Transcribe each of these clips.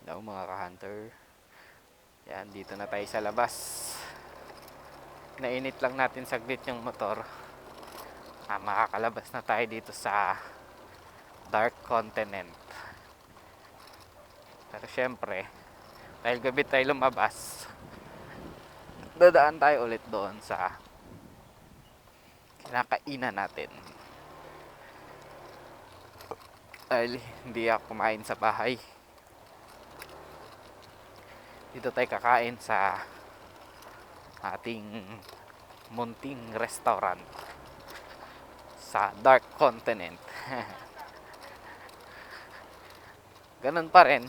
Hello mga ka-hunter. Yan, dito na tayo sa labas. Nainit lang natin saglit yung motor. Makakalabas na tayo dito sa Dark Continent. Pero syempre, dahil gabi tayo lumabas, dadaan tayo ulit doon sa kinakainan natin. Dahil hindi ako kumain sa bahay, dito tayo kakain sa ating munting restaurant sa Dark Continent. Ganun pa rin.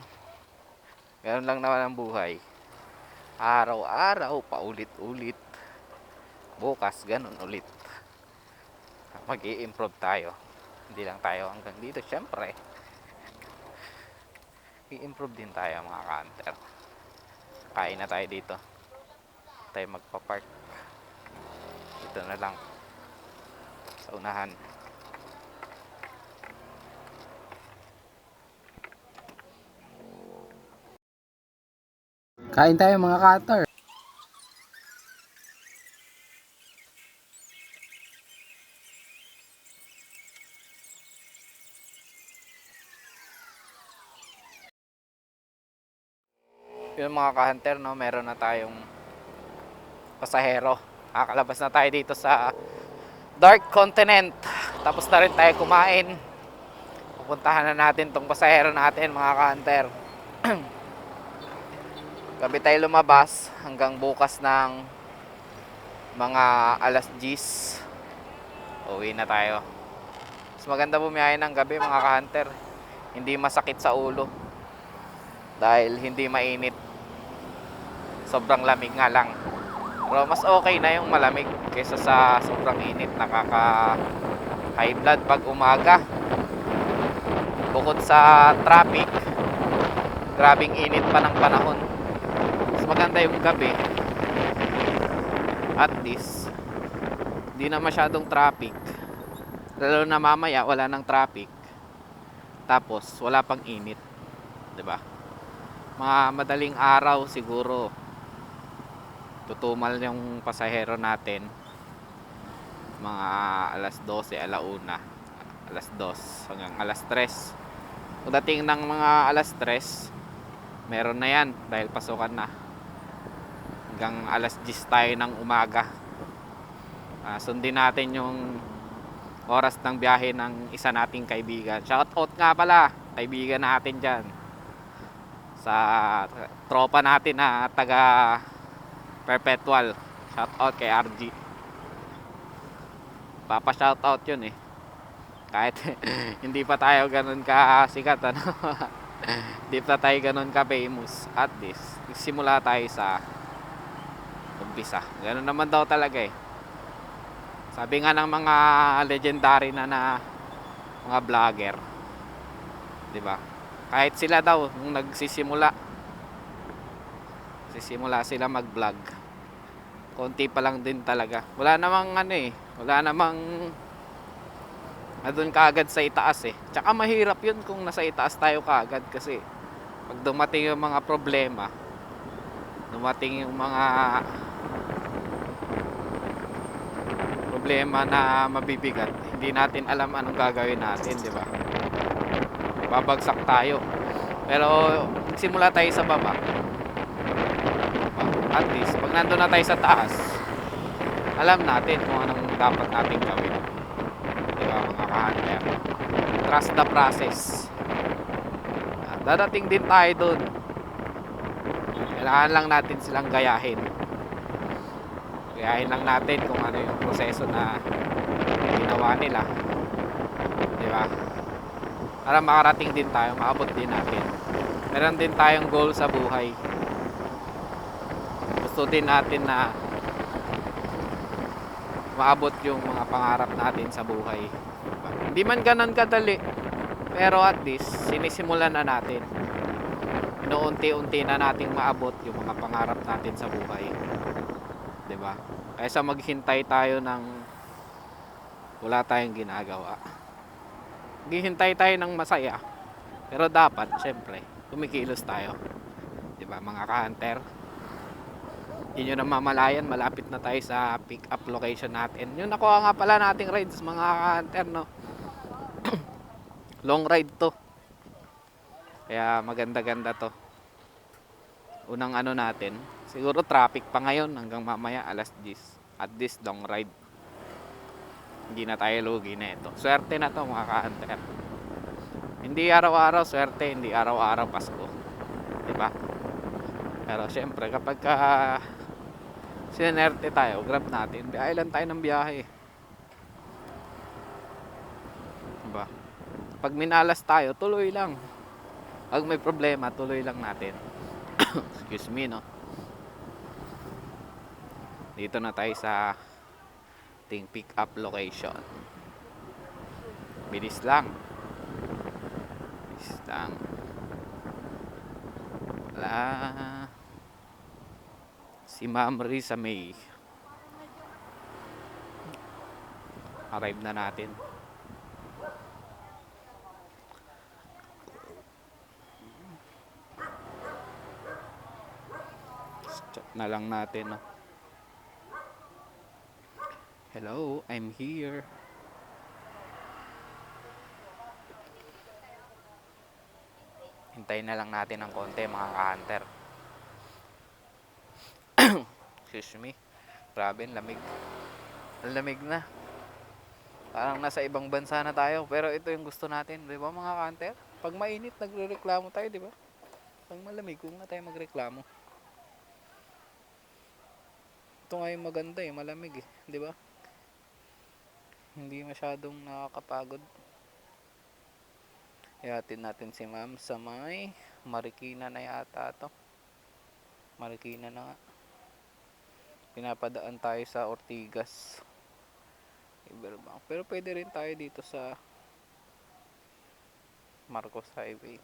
Ganun lang naman ang buhay. Araw-araw, paulit-ulit. Bukas, ganun ulit. Mag-i-improve tayo. Hindi lang tayo hanggang dito, syempre. I-improve din tayo mga ka-hunter. Kain na tayo dito. Tayo magpa-park. Dito na lang. Sa unahan. Kain tayo mga ka-hunter. Yung mga ka-hunter, no, meron na tayong pasahero. Nakakalabas na tayo dito sa Dark Continent. Tapos na rin tayo kumain. Pupuntahan na natin tong pasahero natin mga ka-hunter. Gabi tayo lumabas hanggang bukas ng mga alas 10. Uwi na tayo. Mas maganda bumiyahe ng gabi mga ka-hunter. Hindi masakit sa ulo. Dahil hindi mainit. Sobrang lamig nga lang. Pero mas okay na yung malamig kaysa sa sobrang init. Nakaka high blood pag umaga. Bukod sa traffic, grabing init pa ng panahon. Mas maganda yung gabi. At least hindi na masyadong traffic. Lalo na mamaya wala nang traffic. Tapos wala pang init, 'di ba? Mga madaling araw siguro tutumal yung pasahero natin mga alas 12, alauna, alas 2 hanggang alas 3. Pagdating ng mga alas 3, meron na yan dahil pasukan na. Hanggang alas 10 tayo ng umaga. Sundin natin yung oras ng biyahe ng isa nating kaibigan. Shout out nga pala, kaibigan natin dyan. Sa tropa natin na taga Perpetual. Shout out kay RG. Papa shout out yun eh. Kahit hindi pa tayo ganun ka sikat, ano. Hindi pa tayo ganun ka famous. At least nagsimula tayo sa umpisa. Ganun naman daw talaga eh. Sabi nga ng mga legendary na mga vlogger, 'di ba? Kahit sila daw nung nagsisimula sila mag-vlog, konti pa lang din talaga. Wala namang ano eh, wala namang doon kaagad sa itaas eh. Tsaka mahirap yun kung nasa itaas tayo kaagad kasi pag dumating yung mga problema, dumating yung mga problema na mabibigat, hindi natin alam anong gagawin natin, di ba? Babagsak tayo. Pero simula tayo sa baba. At least pag nandun na tayo sa taas, alam natin kung anong dapat natin gawin. Di ba mga ka-hunter? Trust the process. Dadating din tayo dun. Kailangan lang natin silang gayahin. Gayahin lang natin kung ano yung proseso na ginawa nila. Di ba? Para makarating din tayo, maabot din natin. Meron din tayong goal sa buhay. Gusto din natin na maabot yung mga pangarap natin sa buhay. Diba? Hindi man ganun kadali, pero at least sinisimulan na natin. Inuunti-unti na nating maabot yung mga pangarap natin sa buhay. 'Di ba? Kaysa maghintay tayo ng wala tayong ginagawa. Maghihintay tayo ng masaya. Pero dapat, syempre, kumikilos tayo. 'Di ba mga ka-hunter? Yun yung namamalayan, malapit na tayo sa pick up location natin. Yung nakuha nga pala nating rides mga ka-hunter, no? Long ride to. Kaya maganda-ganda to. Unang ano natin, siguro traffic pa ngayon hanggang mamaya alas 10. At this long ride. Hindi na tayo lugi na ito. Swerte na to mga ka-hunter. Hindi araw-araw swerte, hindi araw-araw Pasko. 'Di ba? Pero syempre kapag sinerte tayo, grab natin. Biyahe lang tayo ng biyahe. 'Di ba? Pag minalas tayo, tuloy lang. Pag may problema, tuloy lang natin. Excuse me, no? Dito na tayo sa ating pick up location. Bilis lang. Bilis lang. Wala. Si Ma'am Risa May. Arrive na natin. Chat na lang natin, no? Hello, I'm here. Hintayin na lang natin ng konti mga ka-hunter. Excuse me. Grabe, lamig. Ang lamig na. Parang nasa ibang bansa na tayo. Pero ito yung gusto natin. Di ba mga ka-hunter? Pag mainit, nagre-reklamo tayo, di ba? Pag malamig, huwag na tayo magreklamo. Ito nga yung maganda eh. Malamig eh. Di ba? Hindi masyadong nakakapagod. Ihatin natin si ma'am sa may Marikina na yata to. Marikina na nga. Pinapadaan tayo sa Ortigas. Iberbank. Pero pwede rin tayo dito sa Marcos Highway.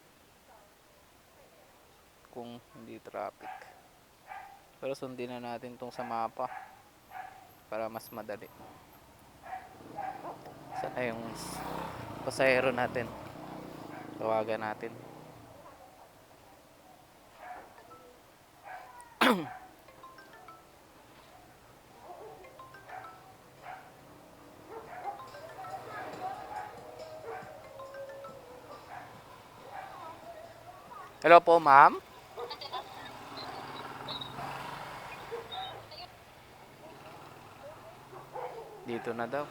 Kung hindi traffic. Pero sundin na natin tong sa mapa. Para mas madali. Sana yung pasahero natin. Tawagan natin. Hello po, ma'am. Dito na daw.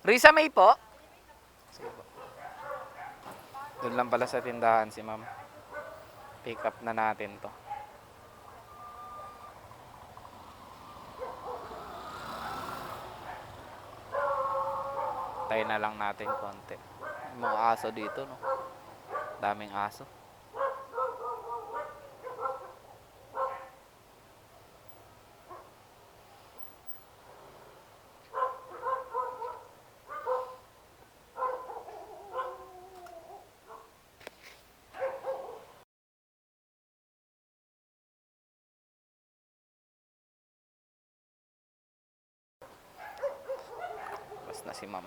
Risa May po. Sige po. Doon lang pala sa tindahan si ma'am. Pick up na natin to. Tayo na lang natin konti. May mga aso dito, no? Daming aso. Bas na si ma'am.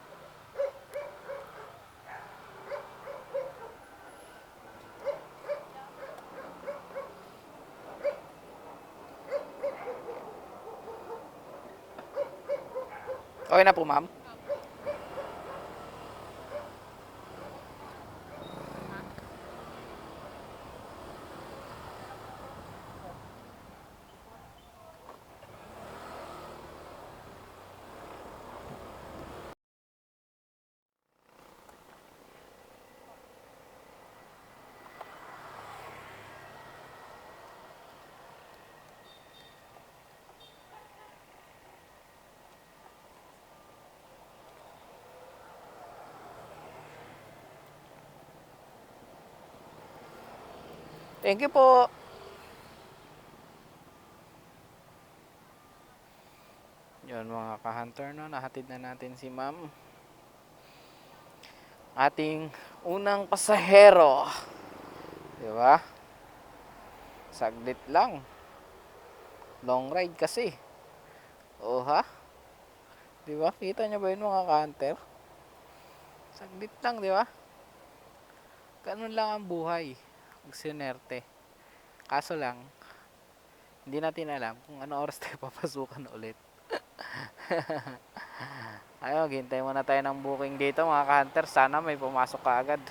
Okay na po, ma'am. Thank you po. Yun mga ka-hunter, no? Nahatid na natin si ma'am. Ating unang pasahero. Diba? Saglit lang. Long ride kasi. Oh ha? Di ba? Kita nyo ba yun mga ka-hunter? Saglit lang, di ba? Ganun lang ang buhay. Pag sinerte. Kaso lang, hindi natin alam kung ano oras tayo papasukan ulit. Ayun, hintay muna tayo ng booking dito mga ka-hunter. Sana may pumasok ka agad.